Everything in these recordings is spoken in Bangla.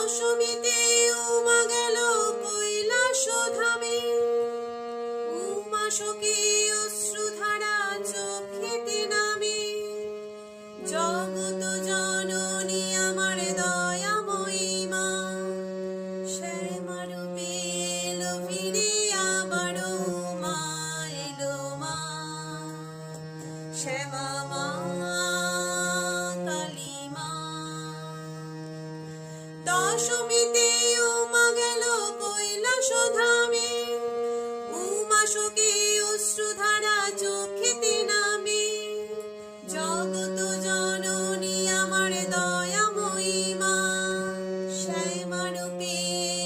দশমীতে উমা গেল কৈলাস ধামে, উমা শোকে অশ্রুধারা চোখেতে নামে। জগত জননী আমার দয়াময়ী মা, শ্যামা রূপে এলো ফিরে আবারো মা, এলো মা শ্যামা মা কালী মা। দশমীতে উমা গেল কৈলাস ধামে, উমা শোকে অশ্রুধারা চোখেতে নামে। জগত জননী আমার দয়াময়ী মা, শ্যামা রূপে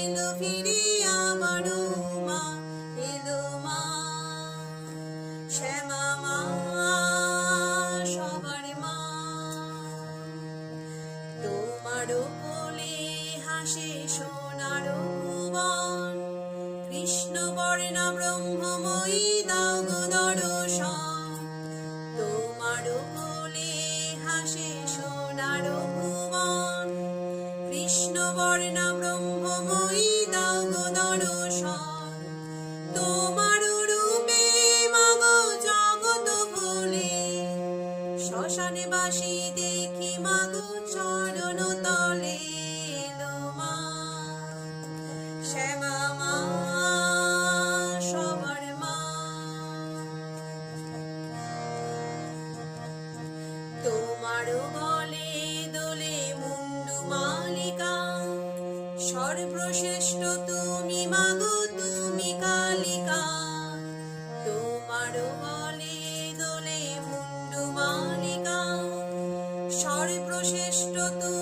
এলো ফিরে আবারো মা, এলো মা শ্যামা মা সবার মা। তোমার কোলে হাসে সোনার ভুবন, কৃষ্ণ বর্ণ ব্রহ্মময়ী দাও গো দর্শন। তোমার কোলে হাসে সোনার ভুবন, কৃষ্ণ বর্ণ ব্রহ্মময়ী দাও গো দর্শন। তোমার রূপে মাগো জগৎ ভুলে, শ্মশানে বাসি দেখি মাগো চরণ তলে, এলো মা শ্যামা মা সবার মা। তোমার বলে দোলে মুন্ডু মালিকা, সর্বশ্রেষ্ঠ তুমি মাগো তুমি কালিকা। তোমার বলে দোলে মুন্ডু মালিকা, সর্বশ্রেষ্ঠ তুমি